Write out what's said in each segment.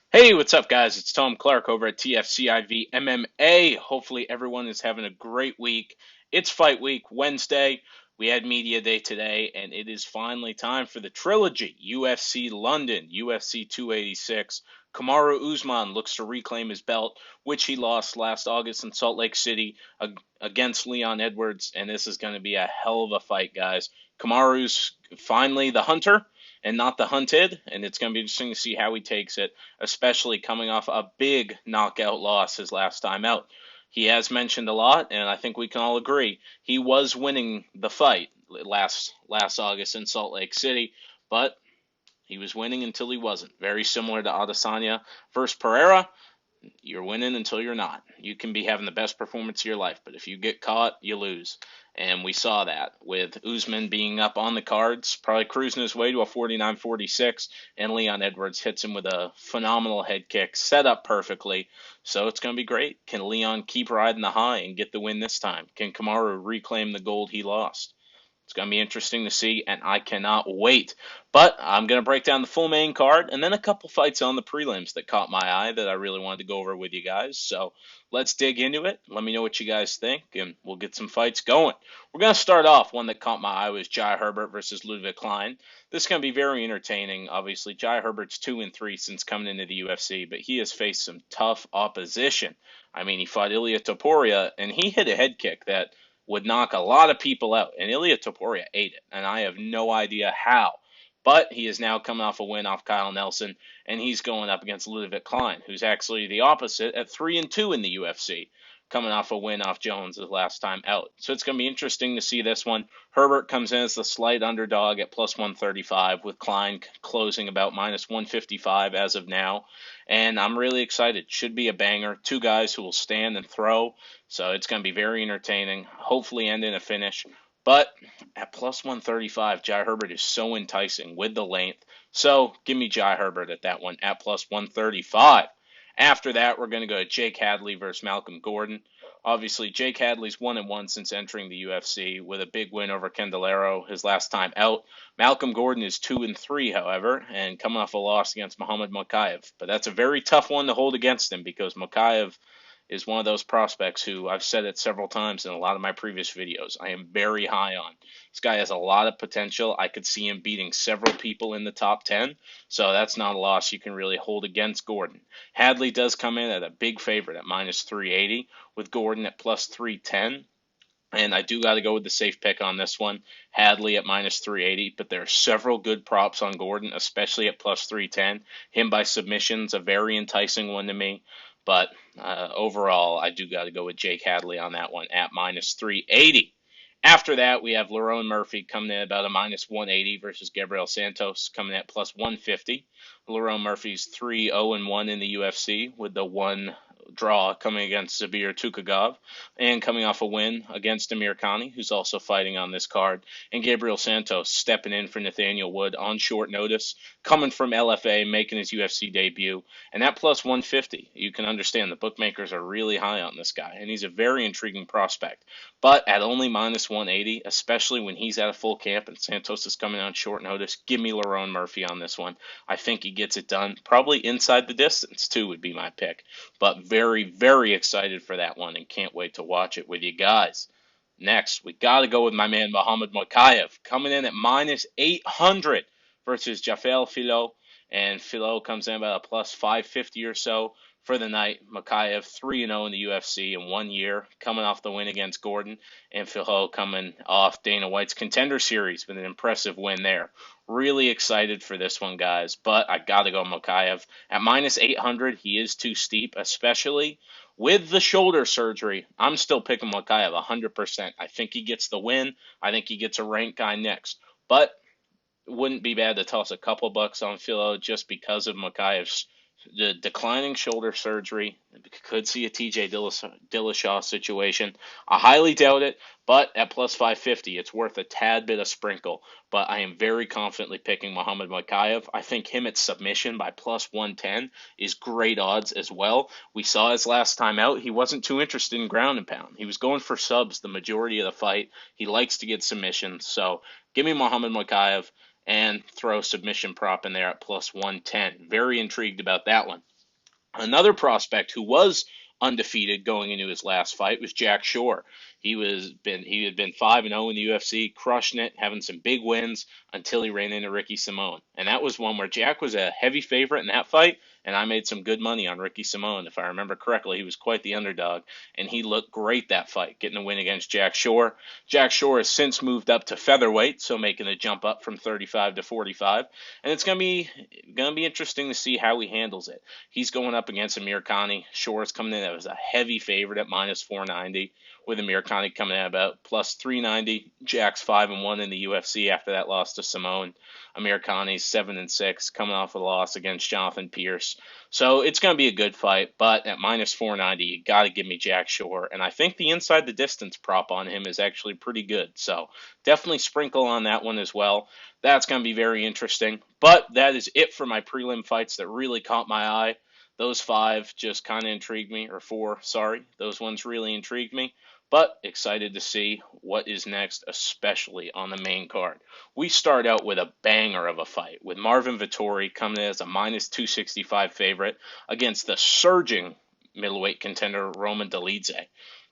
Hey, what's up, guys? It's Tom Clark over at TFCIV MMA. Hopefully, everyone is having a great week. It's Fight Week Wednesday. We had Media Day today, and it is finally time for the trilogy UFC London, UFC 286. Kamaru Usman looks to reclaim his belt, which he lost last August in Salt Lake City against Leon Edwards, and this is going to be a hell of a fight, guys. Kamaru's finally the hunter and not the hunted, and it's going to be interesting to see how he takes it, especially coming off a big knockout loss his last time out. He has mentioned a lot, and I think we can all agree he was winning the fight last August in Salt Lake City, but he was winning until he wasn't. Very similar to Adesanya versus Pereira. You're winning until you're not. You can be having the best performance of your life, but if you get caught, you lose. And we saw that with Usman being up on the cards, probably cruising his way to a 49-46, and Leon Edwards hits him with a phenomenal head kick, set up perfectly. So it's going to be great. Can Leon keep riding the high and get the win this time? Can Kamaru reclaim the gold he lost? It's going to be interesting to see, and I cannot wait. But I'm going to break down the full main card and then a couple fights on the prelims that caught my eye that I really wanted to go over with you guys. So let's dig into it. Let me know what you guys think, and we'll get some fights going. We're going to start off. One that caught my eye was Jai Herbert versus Ludwig Klein. This is going to be very entertaining. Obviously, Jai Herbert's 2-3 since coming into the UFC, but he has faced some tough opposition. I mean, he fought Ilia Topuria, and he hit a head kick that would knock a lot of people out, and Ilia Topuria ate it, and I have no idea how. But he is now coming off a win off Kyle Nelson, and he's going up against Ludwig Klein, who's actually the opposite at 3-2 in the UFC, coming off a win off Jones his last time out. So it's going to be interesting to see this one. Herbert comes in as the slight underdog at plus 135, with Klein closing about minus 155 as of now. And I'm really excited. Should be a banger. Two guys who will stand and throw. So it's going to be very entertaining. Hopefully end in a finish. But at plus 135, Jai Herbert is so enticing with the length. So give me Jai Herbert at that one at plus 135. After that, we're going to go to Jake Hadley versus Malcolm Gordon. Obviously, Jake Hadley's 1-1 since entering the UFC with a big win over Candelero his last time out. Malcolm Gordon is 2-3, however, and coming off a loss against Muhammad Mokaev. But that's a very tough one to hold against him because Mokaev is one of those prospects who I've said it several times in a lot of my previous videos. I am very high on. This guy has a lot of potential. I could see him beating several people in the top 10, so that's not a loss you can really hold against Gordon. Hadley does come in at a big favorite at minus 380, with Gordon at plus 310. And I do got to go with the safe pick on this one, Hadley at minus 380. But there are several good props on Gordon, especially at plus 310. Him by submission's a very enticing one to me. But overall, I do got to go with Jake Hadley on that one at minus 380. After that, we have Lerone Murphy coming in about a minus 180 versus Gabriel Santos coming at plus 150. Lerone Murphy's 3-0-1 in the UFC with the one draw coming against Zabir Tukagov and coming off a win against Amir Khani, who's also fighting on this card, and Gabriel Santos stepping in for Nathaniel Wood on short notice, coming from LFA, making his UFC debut, and at plus 150, you can understand the bookmakers are really high on this guy, and he's a very intriguing prospect. But at only minus 180, especially when he's at a full camp and Santos is coming on short notice, give me Lerone Murphy on this one. I think he gets it done. Probably inside the distance, too, would be my pick. But very, very excited for that one and can't wait to watch it with you guys. Next, we got to go with my man Muhammad Mokaev, coming in at minus 800 versus Jafel Filo. And Filo comes in about a plus 550 or so for the night. Mokaev 3-0 in the UFC in 1 year, coming off the win against Gordon. And Filo coming off Dana White's Contender Series with an impressive win there. Really excited for this one, guys. But I got to go Mokaev. At minus 800, he is too steep, especially with the shoulder surgery. I'm still picking Mokaev 100%. I think he gets the win. I think he gets a ranked guy next. But it wouldn't be bad to toss a couple bucks on Philo just because of Mokaev's the declining shoulder surgery. Could see a TJ Dillashaw situation. I highly doubt it, but at plus 550, it's worth a tad bit of sprinkle. But I am very confidently picking Muhammad Mokaev. I think him at submission by plus 110 is great odds as well. We saw his last time out. He wasn't too interested in ground and pound. He was going for subs the majority of the fight. He likes to get submissions. So give me Muhammad Mokaev and throw submission prop in there at plus 110. Very intrigued about that one. Another prospect who was undefeated going into his last fight was Jack Shore. He had been 5-0 in the UFC, crushing it, having some big wins until he ran into Ricky Simone. And that was one where Jack was a heavy favorite in that fight, and I made some good money on Ricky Simone. If I remember correctly, he was quite the underdog, and he looked great that fight, getting a win against Jack Shore. Jack Shore has since moved up to featherweight, so making a jump up from 35 to 45, and it's gonna be interesting to see how he handles it. He's going up against Amir Khani. Shore's coming in as a heavy favorite at minus 490, with Amir Khani coming in about plus 390. Jack's 5-1 in the UFC after that loss to Simone. Amir Khani's 7-6, coming off a loss against Jonathan Pierce. So it's going to be a good fight, but at minus 490, you got to give me Jack Shore. And I think the inside the distance prop on him is actually pretty good. So definitely sprinkle on that one as well. That's going to be very interesting. But that is it for my prelim fights that really caught my eye. Those five just kind of intrigued me, or four, sorry. Those ones really intrigued me. But excited to see what is next, especially on the main card. We start out with a banger of a fight, with Marvin Vettori coming in as a minus 265 favorite against the surging middleweight contender Roman Dolidze.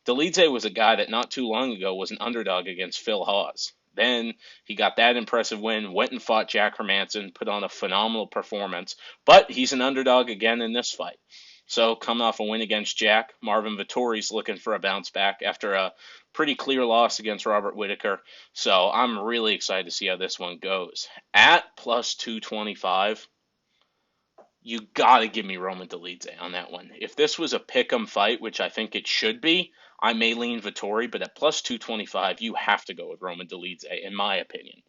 Dolidze was a guy that not too long ago was an underdog against Phil Hawes. Then he got that impressive win, went and fought Jack Hermanson, put on a phenomenal performance, but he's an underdog again in this fight. So coming off a win against Jack, Marvin Vettori's looking for a bounce back after a pretty clear loss against Robert Whitaker. So I'm really excited to see how this one goes. At plus 225, you got to give me Roman Dolidze on that one. If this was a pick'em fight, which I think it should be, I may lean Vettori, but at plus 225, you have to go with Roman Dolidze, in my opinion.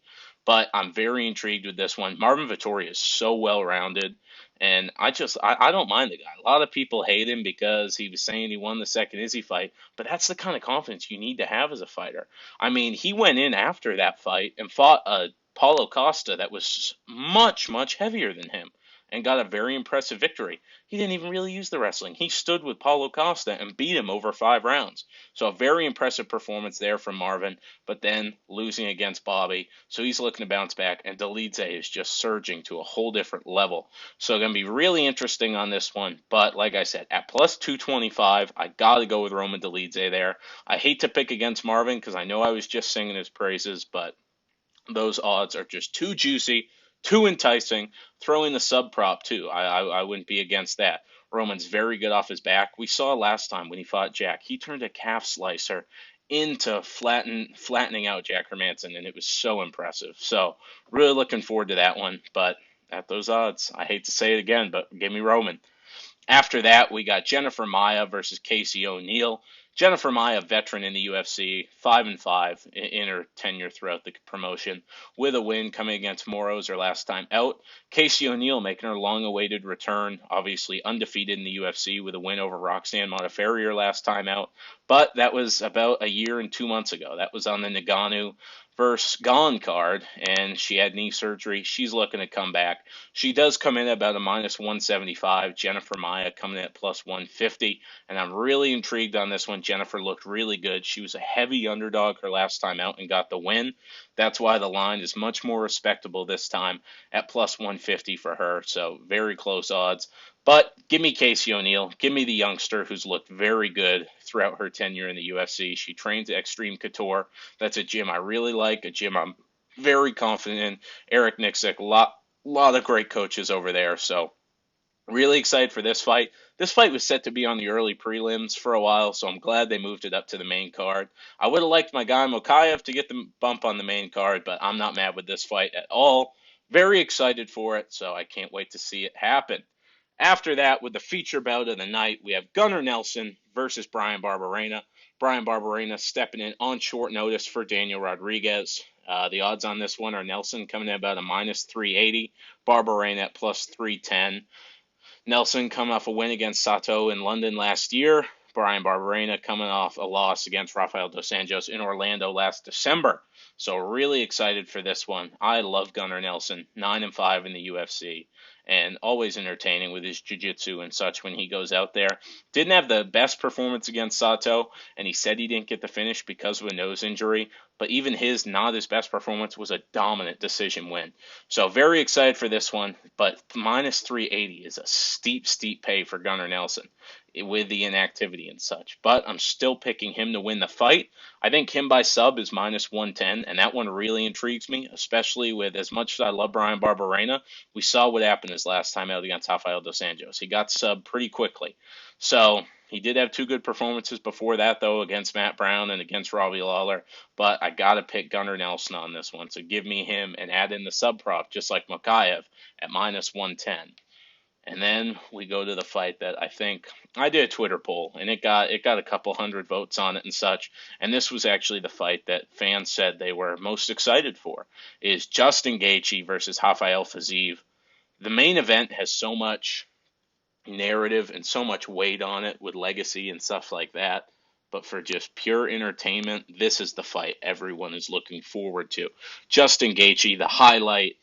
But I'm very intrigued with this one. Marvin Vettori is so well-rounded, and I don't mind the guy. A lot of people hate him because he was saying he won the second Izzy fight, but that's the kind of confidence you need to have as a fighter. I mean, he went in after that fight and fought a Paulo Costa that was much, much heavier than him and got a very impressive victory. He didn't even really use the wrestling. He stood with Paulo Costa and beat him over 5 rounds. So a very impressive performance there from Marvin, but then losing against Bobby. So he's looking to bounce back, and Dolidze is just surging to a whole different level. So going to be really interesting on this one. But like I said, at plus 225, I got to go with Roman Dolidze there. I hate to pick against Marvin because I know I was just singing his praises, but those odds are just too juicy, too enticing. Throwing the sub prop too. I wouldn't be against that. Roman's very good off his back. We saw last time when he fought Jack, he turned a calf slicer into flattening out Jack Hermanson, and it was so impressive. So really looking forward to that one. But at those odds, I hate to say it again, but give me Roman. After that, we got Jennifer Maia versus Casey O'Neill. Jennifer Maia, veteran in the UFC, 5-5 in her tenure throughout the promotion, with a win coming against Moros her last time out. Casey O'Neill making her long-awaited return, obviously undefeated in the UFC with a win over Roxanne Modafferi her last time out. But that was about a year and 2 months ago. That was on the Nagano versus Gone card, and she had knee surgery. She's looking to come back. She does come in at about a minus 175. Jennifer Maia coming in at plus 150, and I'm really intrigued on this one. Jennifer looked really good. She was a heavy underdog her last time out and got the win. That's why the line is much more respectable this time at plus 150 for her, so very close odds. But give me Casey O'Neill. Give me the youngster who's looked very good throughout her tenure in the UFC. She trains at Extreme Couture. That's a gym I really like, a gym I'm very confident in. Eric Nixick, lot of great coaches over there. So really excited for this fight. This fight was set to be on the early prelims for a while, so I'm glad they moved it up to the main card. I would have liked my guy Mokaev to get the bump on the main card, but I'm not mad with this fight at all. Very excited for it, so I can't wait to see it happen. After that, with the feature bout of the night, we have Gunnar Nelson versus Brian Barberena. Brian Barberena stepping in on short notice for Daniel Rodriguez. The odds on this one are Nelson coming in about a minus 380, Barberena at plus 310. Nelson coming off a win against Sato in London last year. Brian Barberena coming off a loss against Rafael Dos Anjos in Orlando last December. So really excited for this one. I love Gunnar Nelson, 9-5 in the UFC, and always entertaining with his jiu-jitsu and such when he goes out there. Didn't have the best performance against Sato, and he said he didn't get the finish because of a nose injury, but even his not his best performance was a dominant decision win. So very excited for this one, but minus 380 is a steep, steep pay for Gunnar Nelson with the inactivity and such. But I'm still picking him to win the fight. I think him by sub is minus 110, and that one really intrigues me, especially with as much as I love Brian Barberena. We saw what happened his last time out against Rafael dos Anjos. He got sub pretty quickly. So he did have two good performances before that, though, against Matt Brown and against Robbie Lawler. But I got to pick Gunnar Nelson on this one. So give me him and add in the sub prop, just like Mokaev, at minus 110. And then we go to the fight that I think I did a Twitter poll, and it got a couple hundred votes on it and such. And this was actually the fight that fans said they were most excited for, is Justin Gaethje versus Rafael Fiziev. The main event has so much narrative and so much weight on it with legacy and stuff like that. But for just pure entertainment, this is the fight everyone is looking forward to. Justin Gaethje, the highlight.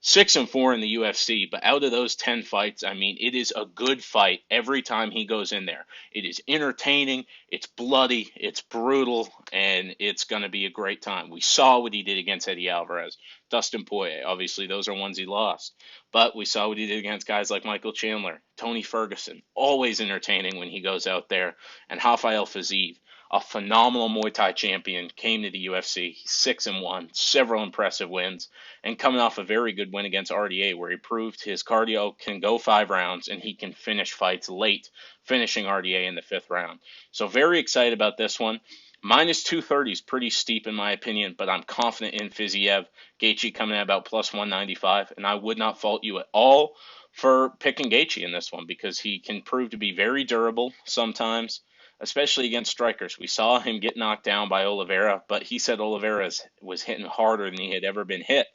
6-4 in the UFC, but out of those 10 fights, I mean, it is a good fight every time he goes in there. It is entertaining, it's bloody, it's brutal, and it's going to be a great time. We saw what he did against Eddie Alvarez, Dustin Poirier. Obviously, those are ones he lost. But we saw what he did against guys like Michael Chandler, Tony Ferguson. Always entertaining when he goes out there. And Rafael Fiziev, a phenomenal Muay Thai champion, came to the UFC. He's 6-1, several impressive wins, and coming off a very good win against RDA, where he proved his cardio can go 5 rounds and he can finish fights late, finishing RDA in the 5th round. So very excited about this one. Minus 230 is pretty steep in my opinion, but I'm confident in Fiziev. Gaethje coming at about plus 195, and I would not fault you at all for picking Gaethje in this one because he can prove to be very durable sometimes, especially against strikers. We saw him get knocked down by Oliveira, but he said Oliveira was hitting harder than he had ever been hit.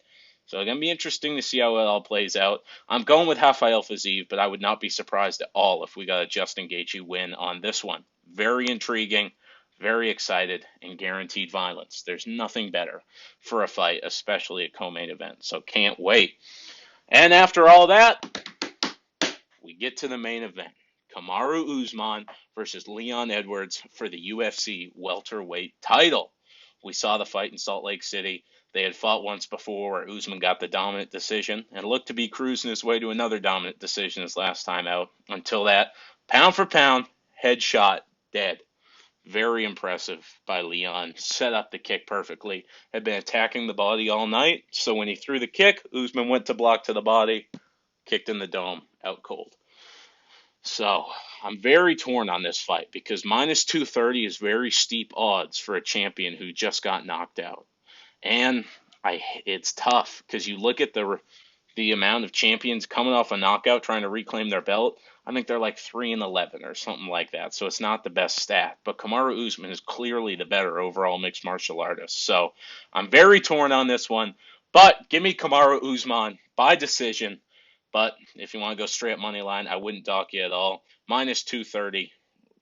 So it's going to be interesting to see how it all plays out. I'm going with Rafael Fiziev, but I would not be surprised at all if we got a Justin Gaethje win on this one. Very intriguing, very excited, and guaranteed violence. There's nothing better for a fight, especially a co-main event. So can't wait. And after all that, we get to the main event. Kamaru Usman versus Leon Edwards for the UFC welterweight title. We saw the fight in Salt Lake City. They had fought once before where Usman got the dominant decision and looked to be cruising his way to another dominant decision his last time out. Until that, pound for pound, headshot, dead. Very impressive by Leon. Set up the kick perfectly. Had been attacking the body all night, so when he threw the kick, Usman went to block to the body, kicked in the dome, out cold. So I'm very torn on this fight because minus 230 is very steep odds for a champion who just got knocked out. And it's tough because you look at the amount of champions coming off a knockout trying to reclaim their belt. I think they're like 3-11 or something like that. So it's not the best stat. But Kamaru Usman is clearly the better overall mixed martial artist. So I'm very torn on this one. But give me Kamaru Usman by decision. But if you want to go straight up money line, I wouldn't dock you at all. Minus 230.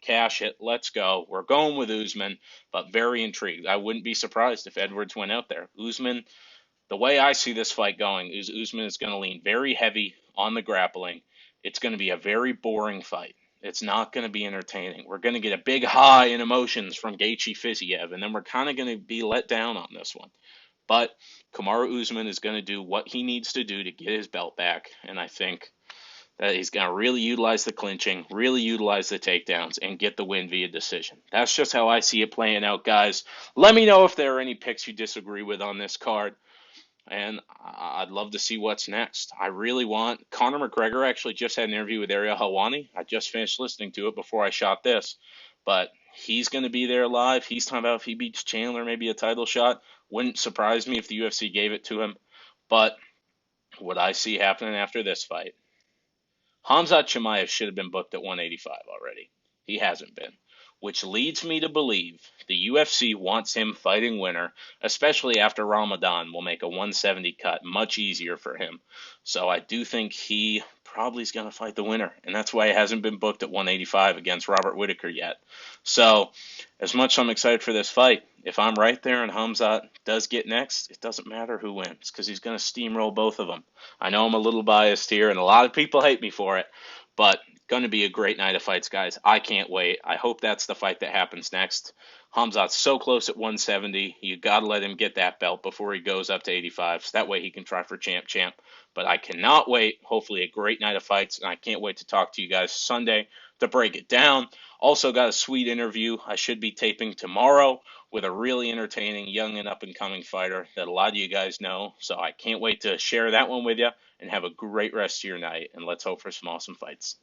Cash it. Let's go. We're going with Usman, but very intrigued. I wouldn't be surprised if Edwards went out there. Usman, the way I see this fight going is Usman is going to lean very heavy on the grappling. It's going to be a very boring fight. It's not going to be entertaining. We're going to get a big high in emotions from Gaethje Fiziev, and then we're kind of going to be let down on this one. But Kamaru Usman is going to do what he needs to do to get his belt back, and I think that he's going to really utilize the clinching, really utilize the takedowns, and get the win via decision. That's just how I see it playing out, guys. Let me know if there are any picks you disagree with on this card, and I'd love to see what's next. I really want... Conor McGregor actually just had an interview with Ariel Helwani. I just finished listening to it before I shot this, but he's going to be there live. He's talking about if he beats Chandler, maybe a title shot. Wouldn't surprise me if the UFC gave it to him. But what I see happening after this fight, Khamzat Chimaev should have been booked at 185 already. He hasn't been, which leads me to believe the UFC wants him fighting winner, especially after Ramadan will make a 170 cut much easier for him. So I do think he probably is going to fight the winner, and that's why he hasn't been booked at 185 against Robert Whittaker yet. So as much as I'm excited for this fight, if I'm right there and Hamzat does get next, it doesn't matter who wins because he's going to steamroll both of them. I know I'm a little biased here, and a lot of people hate me for it, but going to be a great night of fights, guys. I can't wait. I hope that's the fight that happens next. Hamzat's so close at 170. You got to let him get that belt before he goes up to 85, so that way he can try for champ. But I cannot wait. Hopefully, a great night of fights, and I can't wait to talk to you guys Sunday to break it down. Also, got a sweet interview I should be taping tomorrow with a really entertaining young and up and coming fighter that a lot of you guys know. So I can't wait to share that one with you and have a great rest of your night. And let's hope for some awesome fights.